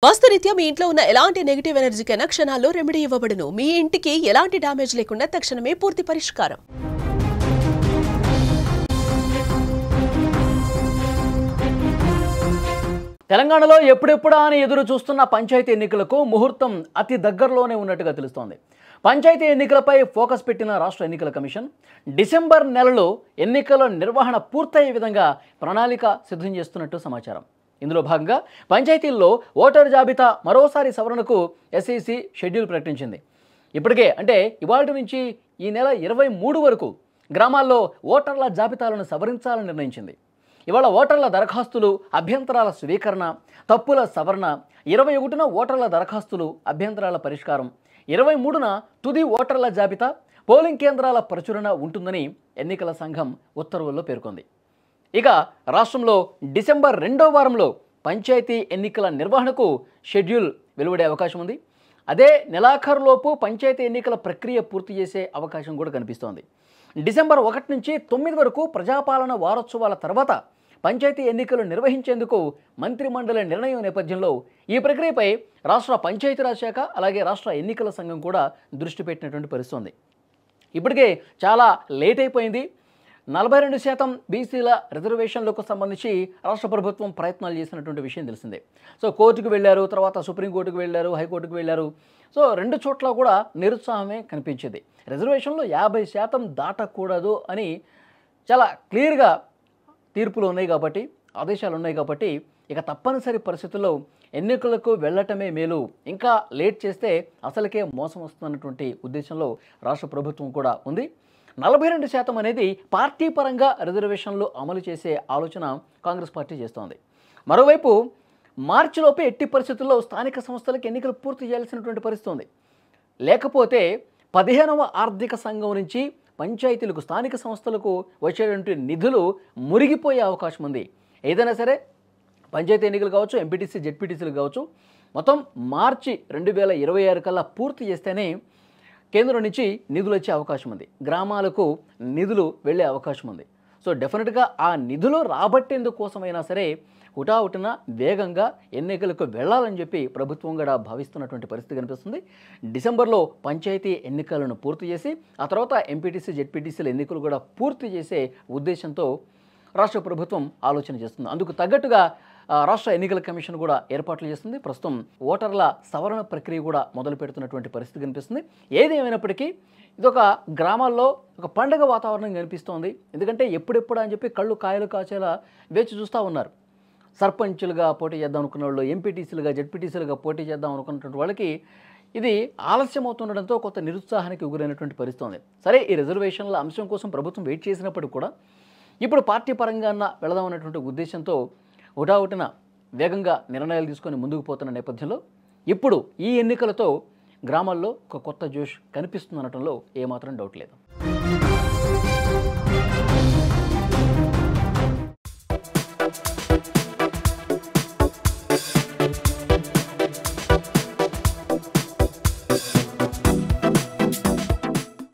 వాస్తురీత్యా మీ ఇంట్లో ఉన్న ఎలాంటి నెగటివ్ ఎనర్జీకైనా క్షణాల్లో రెమెడీ ఇవ్వబడును. మీ ఇంటికి ఎలాంటి డ్యామేజ్ లేకుండా తక్షణమే పూర్తి పరిష్కారం. తెలంగాణలో ఎప్పుడెప్పుడా అని ఎదురు చూస్తున్న పంచాయతీ ఎన్నికలకు ముహూర్తం అతి దగ్గరలోనే ఉన్నట్టుగా తెలుస్తోంది. పంచాయతీ ఎన్నికలపై ఫోకస్ పెట్టిన రాష్ట్ర ఎన్నికల కమిషన్ డిసెంబర్ నెలలో ఎన్నికల నిర్వహణ పూర్తయ్యే విధంగా ప్రణాళిక సిద్ధం చేస్తున్నట్టు సమాచారం. ఇందులో భాగంగా పంచాయతీల్లో ఓటర్ జాబితా మరోసారి సవరణకు ఎస్ఈసి షెడ్యూల్ ప్రకటించింది. ఇప్పటికే అంటే ఇవాళ నుంచి ఈ నెల 23 వరకు గ్రామాల్లో ఓటర్ల జాబితాలను సవరించాలని నిర్ణయించింది. ఇవాళ ఓటర్ల దరఖాస్తులు, అభ్యంతరాల స్వీకరణ, తప్పుల సవరణ, 21న ఓటర్ల దరఖాస్తులు, అభ్యంతరాల పరిష్కారం, 23న తుది ఓటర్ల జాబితా, పోలింగ్ కేంద్రాల ప్రచురణ ఉంటుందని ఎన్నికల సంఘం ఉత్తర్వుల్లో పేర్కొంది. ఇక రాష్ట్రంలో డిసెంబర్ 2వ వారంలో పంచాయతీ ఎన్నికల నిర్వహణకు షెడ్యూల్ వెలువడే అవకాశం ఉంది. అదే నెలాఖరులోపు పంచాయతీ ఎన్నికల ప్రక్రియ పూర్తి చేసే అవకాశం కూడా కనిపిస్తోంది. డిసెంబర్ 1 నుంచి 9 వరకు ప్రజాపాలన వారోత్సవాల తర్వాత పంచాయతీ ఎన్నికలు నిర్వహించేందుకు మంత్రిమండలి నిర్ణయం నేపథ్యంలో ఈ ప్రక్రియపై రాష్ట్ర పంచాయతీరాజ్ శాఖ అలాగే రాష్ట్ర ఎన్నికల సంఘం కూడా దృష్టి పెట్టినటువంటి పరిస్థితి ఉంది. ఇప్పటికే చాలా లేట్ అయిపోయింది. 42% బీసీల రిజర్వేషన్లకు సంబంధించి రాష్ట్ర ప్రభుత్వం ప్రయత్నాలు చేసినటువంటి విషయం తెలిసిందే. సో కోర్టుకు వెళ్ళారు, తర్వాత సుప్రీంకోర్టుకు వెళ్ళారు, హైకోర్టుకు వెళ్ళారు. సో 2 చోట్ల కూడా నిరుత్సాహమే కనిపించింది. రిజర్వేషన్లో 50% దాటకూడదు అని చాలా క్లియర్గా తీర్పులు ఉన్నాయి కాబట్టి, ఆదేశాలు ఉన్నాయి కాబట్టి ఇక తప్పనిసరి పరిస్థితుల్లో ఎన్నికలకు వెళ్ళటమే మేలు, ఇంకా లేట్ చేస్తే అసలుకే మోసం వస్తున్నటువంటి ఉద్దేశంలో రాష్ట్ర ప్రభుత్వం కూడా ఉంది. 42% అనేది పార్టీ పరంగా రిజర్వేషన్లు అమలు చేసే ఆలోచన కాంగ్రెస్ పార్టీ చేస్తోంది. మరోవైపు మార్చిలోపే ఎట్టి పరిస్థితుల్లో స్థానిక సంస్థలకు ఎన్నికలు పూర్తి చేయాల్సినటువంటి పరిస్థితి ఉంది. లేకపోతే 15వ ఆర్థిక సంఘం నుంచి పంచాయతీలకు, స్థానిక సంస్థలకు వచ్చేటువంటి నిధులు మురిగిపోయే అవకాశం ఉంది. ఏదైనా సరే పంచాయతీ ఎన్నికలు కావచ్చు, ఎంపీటీసీ, జెడ్పీటీసీలు కావచ్చు, మొత్తం మార్చి 2026 కల్లా పూర్తి చేస్తేనే కేంద్రం నుంచి నిధులు వచ్చే అవకాశం ఉంది, గ్రామాలకు నిధులు వెళ్ళే అవకాశం ఉంది. సో డెఫినెట్గా ఆ నిధులు రాబట్టేందుకోసమైనా సరే హుటాహుటిన వేగంగా ఎన్నికలకు వెళ్ళాలని చెప్పి ప్రభుత్వం కూడా భావిస్తున్నటువంటి పరిస్థితి కనిపిస్తుంది. డిసెంబర్లో పంచాయతీ ఎన్నికలను పూర్తి చేసి ఆ తర్వాత ఎంపీటీసీ, జెడ్పీటీసీల ఎన్నికలు కూడా పూర్తి చేసే ఉద్దేశంతో రాష్ట్ర ప్రభుత్వం ఆలోచన చేస్తుంది. అందుకు తగ్గట్టుగా రాష్ట్ర ఎన్నికల కమిషన్ కూడా ఏర్పాట్లు చేస్తుంది. ప్రస్తుతం ఓటర్ల సవరణ ప్రక్రియ కూడా మొదలు పెడుతున్నటువంటి పరిస్థితి కనిపిస్తుంది. ఏది ఏమైనప్పటికీ ఇదొక గ్రామాల్లో ఒక పండగ వాతావరణం కనిపిస్తోంది. ఎందుకంటే ఎప్పుడెప్పుడు అని చెప్పి కళ్ళు కాయలు కాచేలా వేచి చూస్తూ ఉన్నారు. సర్పంచులుగా పోటీ చేద్దాం అనుకున్న వాళ్ళు, ఎంపీటీసీలుగా, జెడ్పీటీసీలుగా పోటీ చేద్దాం అనుకున్నటువంటి వాళ్ళకి ఇది ఆలస్యం అవుతుండడంతో కొంత నిరుత్సాహానికి గురైనటువంటి పరిస్థితి ఉంది. సరే, ఈ రిజర్వేషన్ల అంశం కోసం ప్రభుత్వం వెయిట్ చేసినప్పుడు కూడా ఇప్పుడు పార్టీ పరంగా వెళదాం అన్నటువంటి ఉద్దేశంతో హుటాహుటిన వేగంగా నిర్ణయాలు తీసుకొని ముందుకు పోతున్న నేపథ్యంలో ఇప్పుడు ఈ ఎన్నికలతో గ్రామాల్లో ఒక కొత్త జోష్ కనిపిస్తుందనటంలో ఏమాత్రం డౌట్ లేదు.